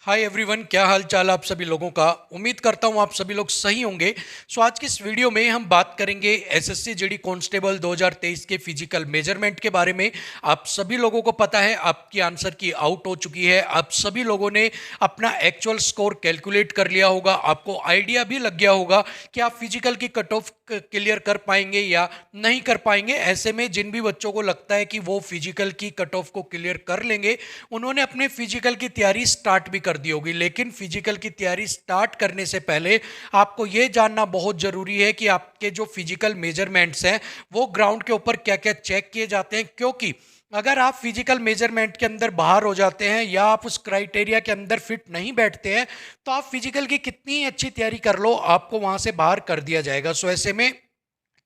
Hi everyone, क्या हाल चाल आप सभी लोगों का। उम्मीद करता हूँ आप सभी लोग सही होंगे। सो आज की इस वीडियो में हम बात करेंगे एसएससी जीडी कांस्टेबल 2023 के फिजिकल मेजरमेंट के बारे में। आप सभी लोगों को पता है आपकी आंसर की आउट हो चुकी है। आप सभी लोगों ने अपना एक्चुअल स्कोर कैलकुलेट कर लिया होगा। आपको आइडिया भी लग गया होगा कि आप फिजिकल की कट ऑफ क्लियर कर पाएंगे या नहीं कर पाएंगे। ऐसे में जिन भी बच्चों को लगता है कि वो फिजिकल की कट ऑफ को क्लियर कर लेंगे, उन्होंने अपने फिजिकल की तैयारी स्टार्ट भी कर दी होगी। लेकिन फिजिकल की तैयारी स्टार्ट करने से पहले आपको यह जानना बहुत जरूरी है कि आपके जो फिजिकल मेजरमेंट्स हैं वो ग्राउंड के ऊपर क्या क्या चेक किए जाते हैं। क्योंकि अगर आप फिजिकल मेजरमेंट के अंदर बाहर हो जाते हैं या आप उस क्राइटेरिया के अंदर फिट नहीं बैठते हैं, तो आप फिजिकल की कितनी अच्छी तैयारी कर लो, आपको वहां से बाहर कर दिया जाएगा। सो ऐसे में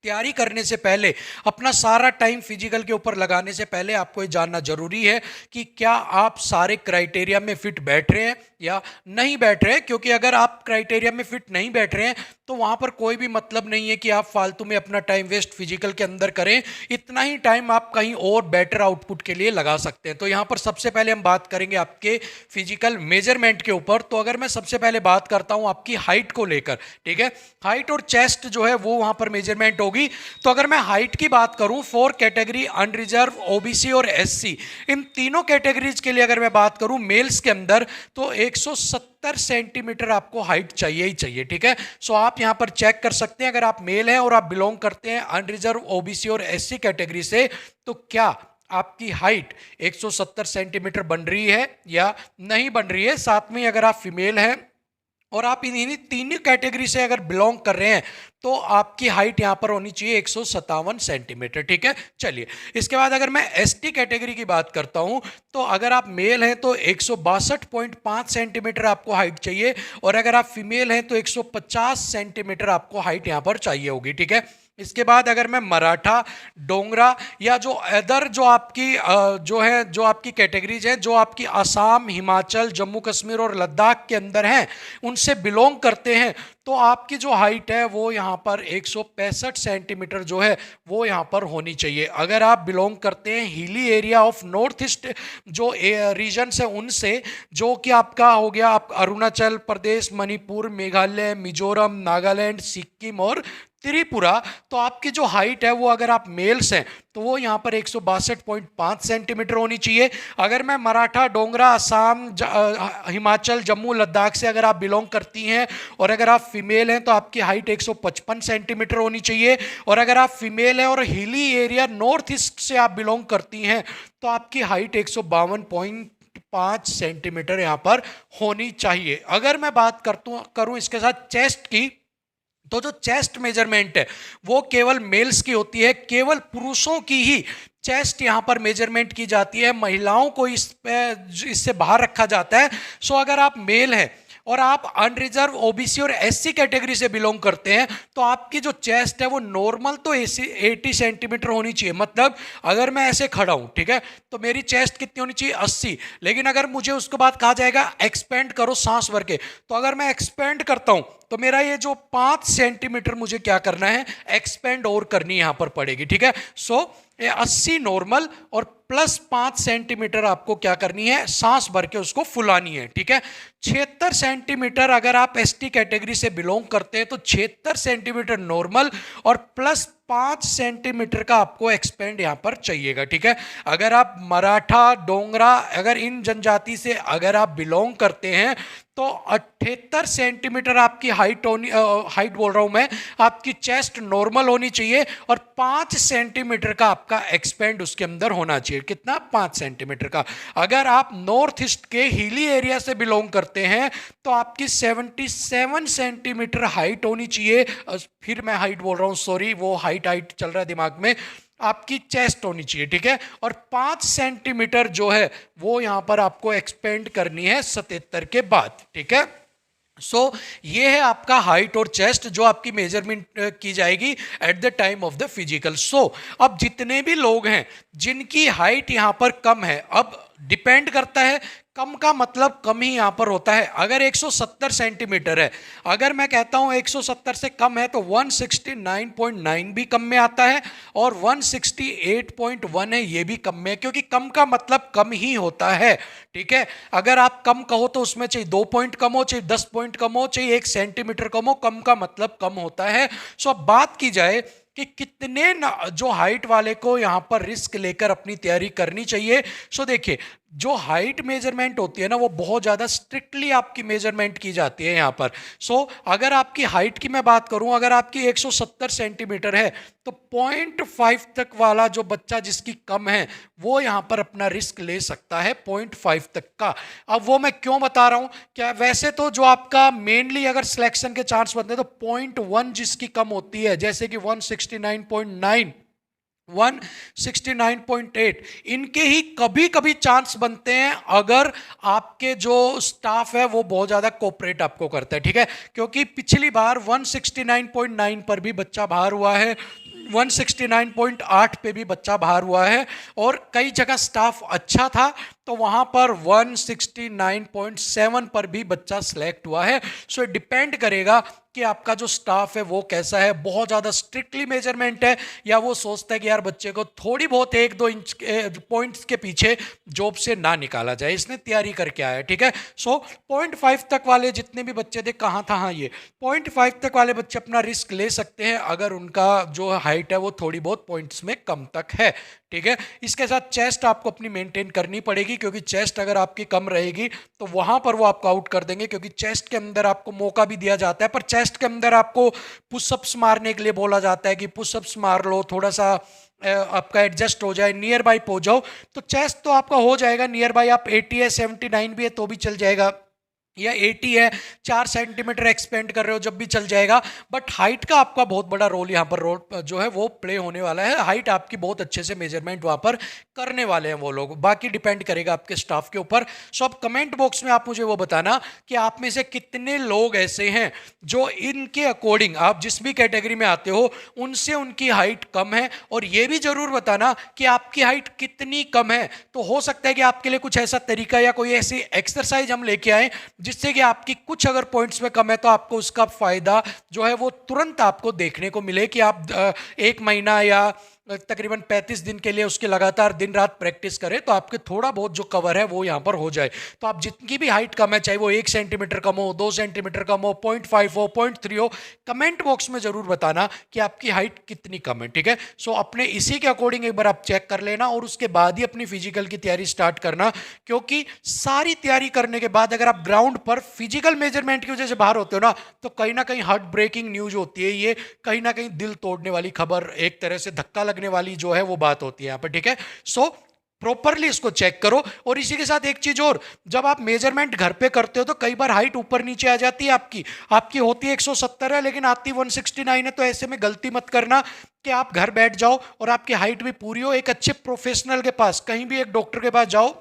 तैयारी करने से पहले, अपना सारा टाइम फिजिकल के ऊपर लगाने से पहले आपको ये जानना जरूरी है कि क्या आप सारे क्राइटेरिया में फिट बैठ रहे हैं या नहीं बैठ रहे हैं। क्योंकि अगर आप क्राइटेरिया में फिट नहीं बैठ रहे हैं तो वहां पर कोई भी मतलब नहीं है कि आप फालतू में अपना टाइम वेस्ट फिजिकल के अंदर करें। इतना ही टाइम आप कहीं और बेटर आउटपुट के लिए लगा सकते हैं। तो यहां पर सबसे पहले हम बात करेंगे आपके फिजिकल मेजरमेंट के ऊपर। तो अगर मैं सबसे पहले बात करता हूं आपकी हाइट को लेकर, ठीक है, हाइट और चेस्ट जो है वो वहां पर मेजरमेंट होगी। तो अगर मैं हाइट की बात करूं, 4 कैटेगरी अनरिजर्व, ओबीसी और एससी, इन तीनों कैटेगरीज के लिए अगर मैं बात करूं मेल्स के अंदर, तो 170 सेंटीमीटर आपको हाइट चाहिए ही चाहिए। ठीक है, सो आप यहां पर चेक कर सकते हैं, अगर आप मेल हैं और आप बिलोंग करते हैं अनरिजर्व, ओबीसी और एससी कैटेगरी से, तो क्या आपकी हाइट 170 सेंटीमीटर बन रही है या नहीं बन रही है। साथ में अगर आप फीमेल हैं और आप इन्हीं तीन कैटेगरी से अगर बिलोंग कर रहे हैं, तो आपकी हाइट यहां पर होनी चाहिए 157 सेंटीमीटर। ठीक है, चलिए इसके बाद अगर मैं एसटी कैटेगरी की बात करता हूं, तो अगर आप मेल हैं तो 162.5 सेंटीमीटर आपको हाइट चाहिए, और अगर आप फीमेल हैं तो 150 सेंटीमीटर आपको हाइट यहां पर चाहिए होगी। ठीक है, इसके बाद अगर मैं मराठा, डोंगरा या जो अदर जो आपकी कैटेगरीज हैं, जो आपकी असम, हिमाचल, जम्मू कश्मीर और लद्दाख के अंदर हैं, उनसे बिलोंग करते हैं, तो आपकी जो हाइट है वो यहाँ पर 165 सेंटीमीटर जो है वो यहाँ पर होनी चाहिए। अगर आप बिलोंग करते हैं hilly area of north east जो रीजन है उनसे, जो कि आपका हो गया आप अरुणाचल प्रदेश, मणिपुर, मेघालय, मिजोरम, नागालैंड, सिक्किम और त्रिपुरा, तो आपकी जो हाइट है वो अगर आप मेल्स हैं तो वो यहाँ पर 162.5 सेंटीमीटर होनी चाहिए। अगर मैं मराठा, डोंगरा, असम, हिमाचल, जम्मू, लद्दाख से अगर आप बिलोंग करती हैं और अगर आप फीमेल हैं तो आपकी हाइट 155 सेंटीमीटर होनी चाहिए। और अगर आप फीमेल हैं और हिली एरिया नॉर्थ ईस्ट से आप बिलोंग करती हैं तो आपकी हाइट 152.5 सेंटीमीटर यहाँ पर होनी चाहिए। अगर मैं बात करूं इसके साथ चेस्ट की, तो जो चेस्ट मेजरमेंट है वो केवल मेल्स की होती है, केवल पुरुषों की ही चेस्ट यहां पर मेजरमेंट की जाती है, महिलाओं को इससे बाहर रखा जाता है। सो अगर आप मेल हैं और आप अनरिजर्व, ओबीसी और एससी कैटेगरी से बिलोंग करते हैं, तो आपकी जो चेस्ट है वो नॉर्मल तो 80 सेंटीमीटर होनी चाहिए। मतलब अगर मैं ऐसे खड़ा हूं, ठीक है, तो मेरी चेस्ट कितनी होनी चाहिए, 80। लेकिन अगर मुझे उसके बाद कहा जाएगा एक्सपेंड करो सांस भर के, तो अगर मैं एक्सपेंड करता हूं तो मेरा ये जो 5 सेंटीमीटर मुझे क्या करना है, एक्सपेंड और करनी यहां पर पड़ेगी। ठीक है, सो 80 नॉर्मल और प्लस 5 सेंटीमीटर आपको क्या करनी है, सांस भर के उसको फुलानी है। ठीक है, 76 सेंटीमीटर अगर आप एसटी कैटेगरी से बिलोंग करते हैं तो 76 सेंटीमीटर नॉर्मल और प्लस 5 सेंटीमीटर का आपको एक्सपेंड यहां पर चाहिएगा। ठीक है, अगर आप मराठा, डोंगरा, अगर इन जनजाति से अगर आप बिलोंग करते हैं तो 78 सेंटीमीटर आपकी हाइट बोल रहा हूं मैं, आपकी चेस्ट नॉर्मल होनी चाहिए और 5 सेंटीमीटर का आपका एक्सपेंड उसके अंदर होना चाहिए। कितना, 5 सेंटीमीटर का। अगर आप नॉर्थ ईस्ट के हिली एरिया से बिलोंग करते हैं तो आपकी 77 सेंटीमीटर हाइट होनी चाहिए। फिर मैं हाइट बोल रहा हूं, सॉरी, वो हाइट चल रहा है दिमाग में, आपकी चेस्ट होनी चाहिए। ठीक है, और 5 सेंटीमीटर जो है वो यहां पर आपको एक्सपेंड करनी है 77 के बाद। ठीक है, सो ये है आपका हाइट और चेस्ट जो आपकी मेजरमेंट की जाएगी at the time of the physical. So अब जितने भी लोग हैं जिनकी हाइट यहां पर कम है, अब डिपेंड करता है कम का मतलब कम ही यहाँ पर होता है। अगर 170 सेंटीमीटर है, अगर मैं कहता हूँ 170 से कम है तो 169.9 भी कम में आता है और 168.1 है ये भी कम में है, क्योंकि कम का मतलब कम ही होता है। ठीक है, अगर आप कम कहो तो उसमें चाहिए 2 पॉइंट कम हो, चाहिए 10 पॉइंट कम हो, चाहिए 1 सेंटीमीटर कम हो, कम का मतलब कम होता है। सो अब बात की जाए कि कितने जो हाइट वाले को यहां पर रिस्क लेकर अपनी तैयारी करनी चाहिए। सो देखिए, जो हाइट मेजरमेंट होती है ना, वो बहुत ज़्यादा स्ट्रिक्टली आपकी मेजरमेंट की जाती है यहाँ पर। सो अगर आपकी हाइट की मैं बात करूँ, अगर आपकी 170 सेंटीमीटर है तो 0.5 तक वाला जो बच्चा जिसकी कम है वो यहाँ पर अपना रिस्क ले सकता है 0.5 तक का। अब वो मैं क्यों बता रहा हूँ, क्या वैसे तो जो आपका मेनली अगर सिलेक्शन के चांस बनते हैं तो 0.1 जिसकी कम होती है, जैसे कि 169.9, 169.8, इनके ही कभी कभी चांस बनते हैं अगर आपके जो स्टाफ है वो बहुत ज़्यादा कोऑपरेट आपको करता है। ठीक है, क्योंकि पिछली बार 169.9 पर भी बच्चा बाहर हुआ है, 169.8 पे भी बच्चा बाहर हुआ है, और कई जगह स्टाफ अच्छा था तो वहां पर 169.7 पर भी बच्चा सिलेक्ट हुआ है। सो डिपेंड करेगा कि आपका जो स्टाफ है वो कैसा है, बहुत ज़्यादा स्ट्रिक्टली मेजरमेंट है या वो सोचता है कि यार बच्चे को थोड़ी बहुत 1-2 इंच पॉइंट्स के पीछे जॉब से ना निकाला जाए, इसने तैयारी करके आया। ठीक है, सो 0.5 तक वाले जितने भी बच्चे थे, कहाँ था, हाँ ये 0.5 तक वाले बच्चे अपना रिस्क ले सकते हैं अगर उनका जो हाइट है वो थोड़ी बहुत पॉइंट्स में कम तक है। ठीक है, इसके साथ चेस्ट आपको अपनी मेंटेन करनी पड़ेगी, क्योंकि चेस्ट अगर आपकी कम रहेगी तो वहां पर वो आपको आउट कर देंगे, क्योंकि चेस्ट के अंदर आपको मौका भी दिया जाता है, पर चेस्ट के अंदर आपको पुशअप्स मारने के लिए बोला जाता है कि पुशअप्स मार लो, थोड़ा सा आपका एडजस्ट हो जाए, नियर बाई हो जाओ, तो चेस्ट तो आपका हो जाएगा नियर बाई। आप 80 है, 79 भी है तो भी चल जाएगा, या 80 है, 4 सेंटीमीटर एक्सपेंड कर रहे हो जब भी चल जाएगा। बट हाइट का आपका बहुत बड़ा रोल यहाँ पर रोल जो है वो प्ले होने वाला है। हाइट आपकी बहुत अच्छे से मेजरमेंट वहाँ पर करने वाले हैं वो लोग, बाकी डिपेंड करेगा आपके स्टाफ के ऊपर। सो अब कमेंट बॉक्स में आप मुझे वो बताना कि आप में से कितने लोग ऐसे हैं जो इनके अकॉर्डिंग, आप जिस भी कैटेगरी में आते हो उनसे उनकी हाइट कम है, और ये भी जरूर बताना कि आपकी हाइट कितनी कम है। तो हो सकता है कि आपके लिए कुछ ऐसा तरीका या कोई ऐसी एक्सरसाइज हम लेके आए जिससे कि आपकी कुछ अगर पॉइंट्स में कम है तो आपको उसका फायदा जो है वो तुरंत आपको देखने को मिले, कि आप 1 महीना या तकरीबन 35 दिन के लिए उसके लगातार दिन रात प्रैक्टिस करें तो आपके थोड़ा बहुत जो कवर है वो यहाँ पर हो जाए। तो आप जितनी भी हाइट कम है, चाहे वो 1 सेंटीमीटर कम हो, 2 सेंटीमीटर कम हो, 0.5 हो, 0.3 हो, कमेंट बॉक्स में जरूर बताना कि आपकी हाइट कितनी कम है। ठीक है, सो अपने इसी के अकॉर्डिंग एक बार आप चेक कर लेना और उसके बाद ही अपनी फिजिकल की तैयारी स्टार्ट करना, क्योंकि सारी तैयारी करने के बाद अगर आप ग्राउंड पर फिजिकल मेजरमेंट की वजह से बाहर होते हो ना, तो कहीं ना कहीं हार्ट ब्रेकिंग न्यूज होती है, ये कहीं ना कहीं दिल तोड़ने वाली खबर, एक तरह से धक्का लगने वाली जो है वो बात होती है यहाँ पर। ठीक है, सो प्रॉपरली इसको चेक करो। और इसी के साथ एक चीज और, जब आप मेजरमेंट घर पे करते हो तो कई बार हाइट ऊपर नीचे आ जाती है, आपकी होती है 170 है लेकिन आती 169 है, तो ऐसे में गलती मत करना कि आप घर बैठ जाओ और आपकी हाइट भी पूरी हो। एक अच्छे प्रोफेशनल के पास, कहीं भी एक डॉक्टर के पास जाओ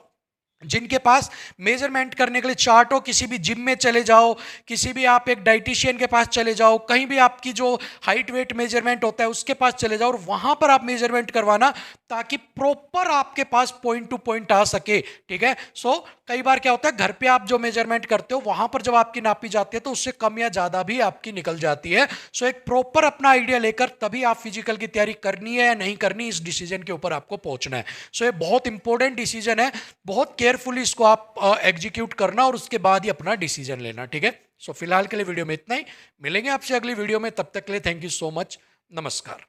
जिनके पास मेजरमेंट करने के लिए चार्ट हो, किसी भी जिम में चले जाओ, किसी भी आप एक डाइटिशियन के पास चले जाओ, कहीं भी आपकी जो हाइट वेट मेजरमेंट होता है उसके पास चले जाओ और वहां पर आप मेजरमेंट करवाना, ताकि प्रॉपर आपके पास पॉइंट टू पॉइंट आ सके। ठीक है, सो कई बार क्या होता है, घर पे आप जो मेजरमेंट करते हो वहां पर जब आपकी नापी जाती है तो उससे कम या ज्यादा भी आपकी निकल जाती है। सो एक प्रॉपर अपना आइडिया लेकर तभी आप फिजिकल की तैयारी करनी है या नहीं करनी, इस डिसीजन के ऊपर आपको पहुंचना है। सो ये बहुत इंपॉर्टेंट डिसीजन है, बहुत केयरफुली इसको आप एग्जीक्यूट करना और उसके बाद ही अपना डिसीजन लेना। ठीक है, सो फिलहाल के लिए वीडियो में इतना ही, मिलेंगे आपसे अगली वीडियो में, तब तक के लिए थैंक यू सो मच, नमस्कार।